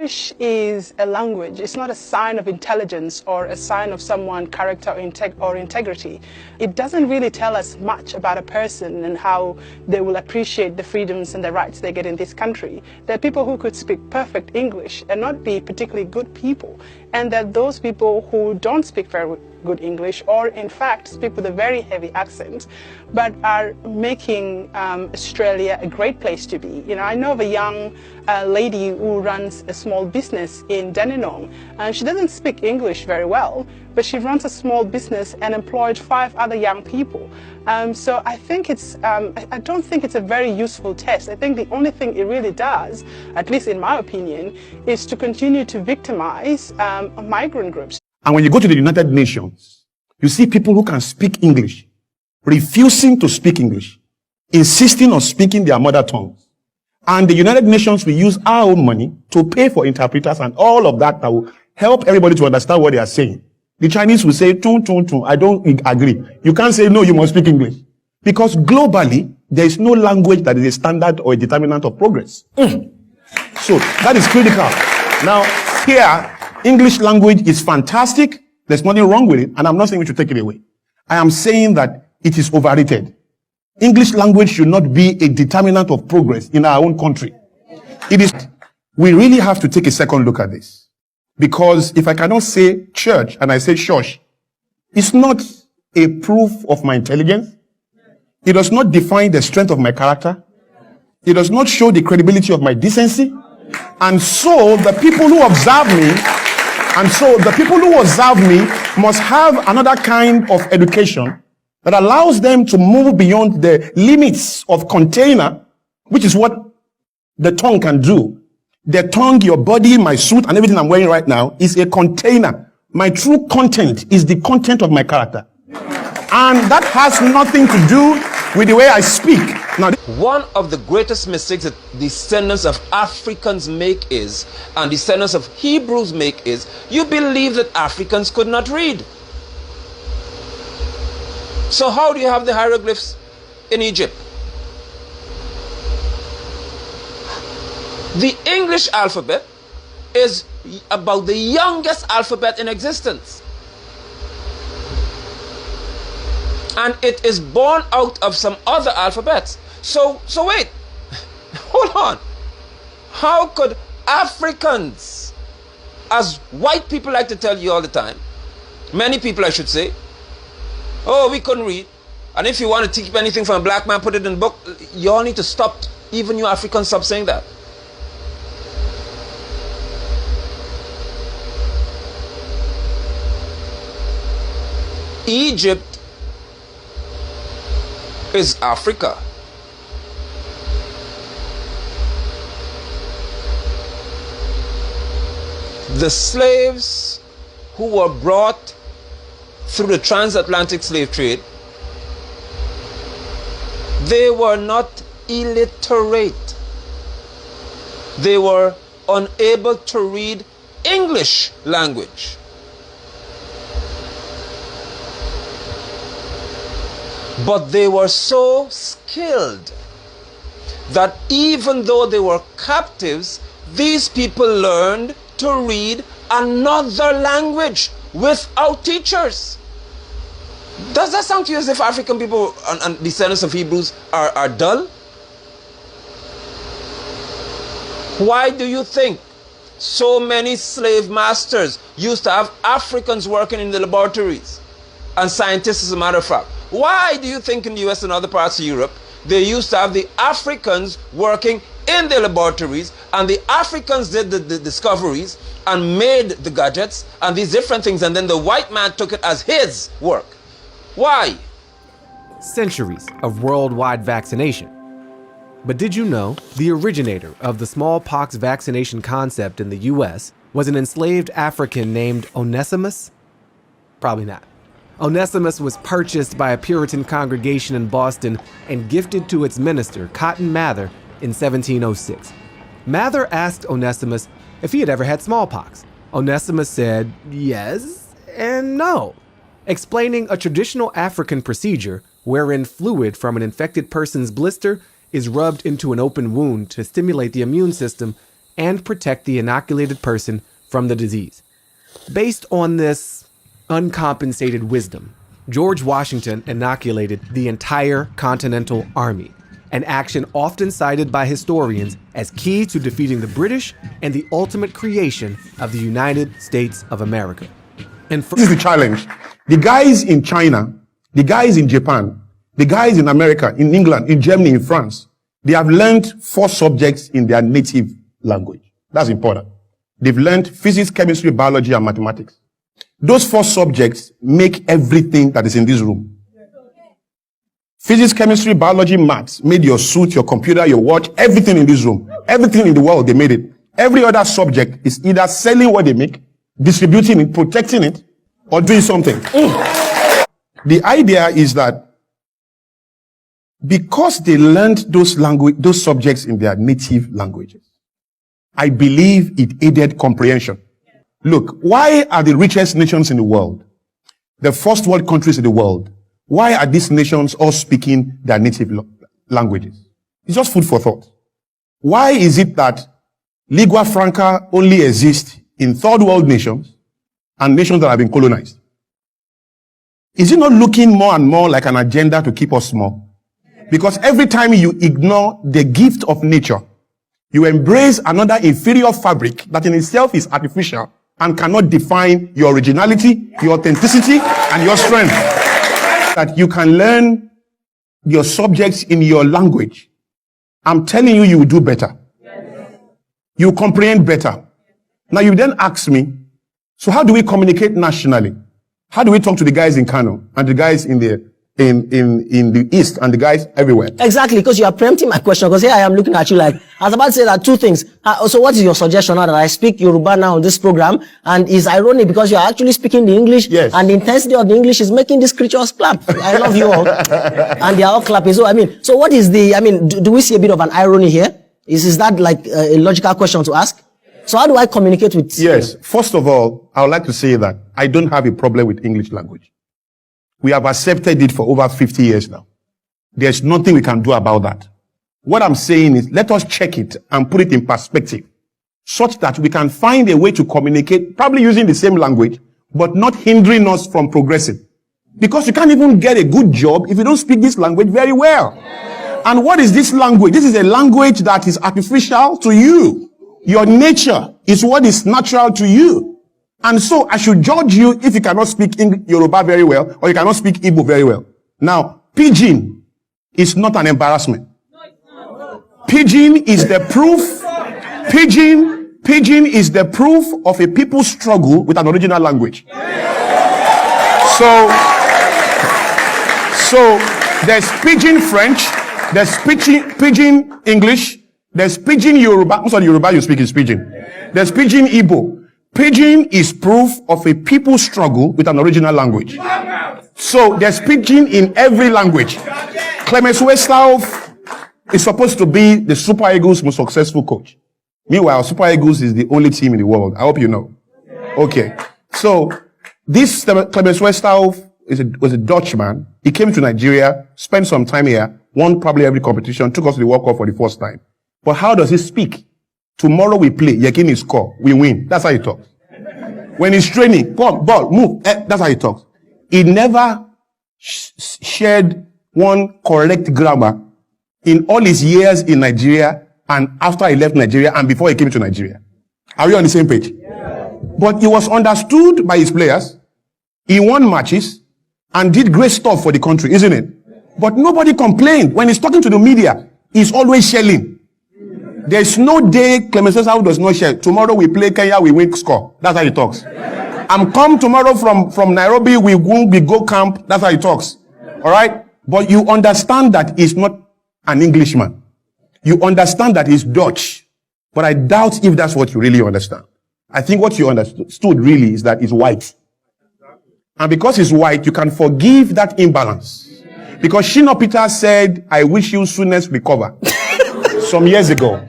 English is a language. It's not a sign of intelligence or a sign of someone's character or integrity. It doesn't really tell us much about a person and how they will appreciate the freedoms and the rights they get in this country. There are people who could speak perfect English and not be particularly good people. And there are those people who don't speak very good English, or in fact speak with a very heavy accent, but are making Australia a great place to be. You know, I know of a young lady who runs a small business in Dandenong, and she doesn't speak English very well, but she runs a small business and employed 5 other young people. So I think I don't think it's a very useful test. I think the only thing it really does, at least in my opinion, is to continue to victimize migrant groups. And when you go to the United Nations, you see people who can speak English, refusing to speak English, insisting on speaking their mother tongue. And the United Nations will use our own money to pay for interpreters and all of that will help everybody to understand what they are saying. The Chinese will say, tun, tun, tun, I don't agree. You can't say, no, you must speak English. Because globally, there is no language that is a standard or a determinant of progress. So that is critical. Now, here, English language is fantastic. There's nothing wrong with it. And I'm not saying we should take it away. I am saying that it is overrated. English language should not be a determinant of progress in our own country. It is. We really have to take a second look at this. Because if I cannot say church and I say shush, it's not a proof of my intelligence. It does not define the strength of my character. It does not show the credibility of my decency. And so the people who observe me must have another kind of education that allows them to move beyond the limits of container, which is what the tongue can do. The tongue, your body, my suit, and everything I'm wearing right now is a container. My true content is the content of my character. And that has nothing to do with the way I speak. Now, one of the greatest mistakes that descendants of Africans make is, and descendants of Hebrews make is, you believe that Africans could not read. So how do you have the hieroglyphs in Egypt? The English alphabet is about the youngest alphabet in existence. And it is born out of some other alphabets. So wait, hold on. How could Africans, as white people like to tell you all the time, many people I should say, oh, we couldn't read. And if you want to teach anything from a black man, put it in a book. You all need to stop, even you Africans, stop saying that. Egypt is Africa. The slaves who were brought through the transatlantic slave trade, they were not illiterate. They were unable to read English language. But they were so skilled that even though they were captives, these people learned to read another language without teachers. Does that sound to you as if African people and descendants of Hebrews are dull? Why do you think so many slave masters used to have Africans working in the laboratories and scientists, as a matter of fact? Why do you think in the US and other parts of Europe they used to have the Africans working in the laboratories, and the Africans did the discoveries and made the gadgets and these different things, and then the white man took it as his work? Why? Centuries of worldwide vaccination. But did you know the originator of the smallpox vaccination concept in the US was an enslaved African named Onesimus? Probably not. Onesimus was purchased by a Puritan congregation in Boston and gifted to its minister, Cotton Mather, in 1706. Mather asked Onesimus if he had ever had smallpox. Onesimus said yes and no, explaining a traditional African procedure wherein fluid from an infected person's blister is rubbed into an open wound to stimulate the immune system and protect the inoculated person from the disease. Based on this uncompensated wisdom, George Washington inoculated the entire Continental Army, an action often cited by historians as key to defeating the British and the ultimate creation of the United States of America. And This is the challenge. The guys in China, the guys in Japan, the guys in America, in England, in Germany, in France, they have learned 4 subjects in their native language. That's important. They've learned physics, chemistry, biology, and mathematics. Those 4 subjects make everything that is in this room. Physics, chemistry, biology, maths made your suit, your computer, your watch, everything in this room. Everything in the world, they made it. Every other subject is either selling what they make, distributing it, protecting it, or doing something. The idea is that because they learned those subjects in their native languages, I believe it aided comprehension. Look, why are the richest nations in the world, the first world countries in the world, why are these nations all speaking their native languages? It's just food for thought. Why is it that lingua franca only exists in third world nations and nations that have been colonized? Is it not looking more and more like an agenda to keep us small? Because every time you ignore the gift of nature, you embrace another inferior fabric that in itself is artificial and cannot define your originality, your authenticity, and your strength. That you can learn your subjects in your language. I'm telling you, you will do better. You will comprehend better. Now you then ask me, so how do we communicate nationally? How do we talk to the guys in Kano and the guys in the East and the guys everywhere? Exactly, because you are preempting my question. Because here I am looking at you like, I was about to say that 2 things. So what is your suggestion now that I speak Yoruba now on this program? And it's ironic because you are actually speaking the English. Yes. And the intensity of the English is making these creatures clap. I love you all. And they are all clapping. So so what is do we see a bit of an irony here? Is that like a logical question to ask? So how do I communicate with you? Yes. First of all, I would like to say that I don't have a problem with English language. We have accepted it for over 50 years now. There's nothing we can do about that. What I'm saying is, let us check it and put it in perspective, such that we can find a way to communicate, probably using the same language, but not hindering us from progressing. Because you can't even get a good job if you don't speak this language very well. And what is this language? This is a language that is artificial to you. Your nature is what is natural to you. And so I should judge you if you cannot speak Yoruba very well, or you cannot speak Igbo very well. Now, pidgin is not an embarrassment. Pidgin is the proof. Pidgin is the proof of a people's struggle with an original language. So there's pidgin French, there's pidgin English, there's pidgin Yoruba. Most of the Yoruba you speak is pidgin. There's pidgin Igbo. Pidgin is proof of a people's struggle with an original language. So there's pidgin in every language. Clemens Westhoff is supposed to be the Super Eagles' most successful coach. Meanwhile, Super Eagles is the only team in the world. I hope you know. Okay. So this Clemens Westhoff was a Dutchman. He came to Nigeria, spent some time here, won probably every competition, took us to the World Cup for the first time. But how does he speak? Tomorrow we play, Yekini score, we win. That's how he talks. When he's training, come, ball, move. That's how he talks. He never shared one correct grammar in all his years in Nigeria and after he left Nigeria and before he came to Nigeria. Are we on the same page? Yeah. But he was understood by his players. He won matches and did great stuff for the country, isn't it? But nobody complained. When he's talking to the media, he's always shelling. There's no day Clemens Westhoff does not share. Tomorrow we play Kenya, we win, score. That's how he talks. I'm come tomorrow from Nairobi, we go camp. That's how he talks. All right? But you understand that he's not an Englishman. You understand that he's Dutch. But I doubt if that's what you really understand. I think what you understood really is that he's white. And because he's white, you can forgive that imbalance. Because Shina Peter said, I wish you soonest recover. Some years ago.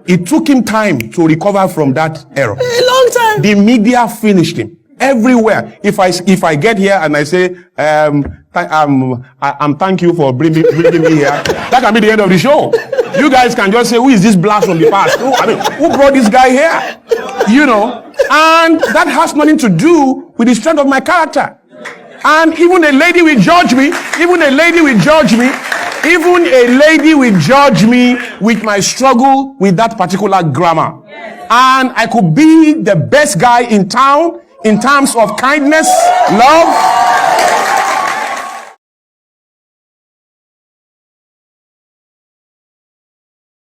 It took him time to recover from that error. A long time. The media finished him. Everywhere. If I get here and I say, I'm thank you for bringing me here, that can be the end of the show. You guys can just say, who is this blast from the past? Who brought this guy here? You know, and that has nothing to do with the strength of my character. And even a lady will judge me, even a lady will judge me with my struggle with that particular grammar. And I could be the best guy in town in terms of kindness, love,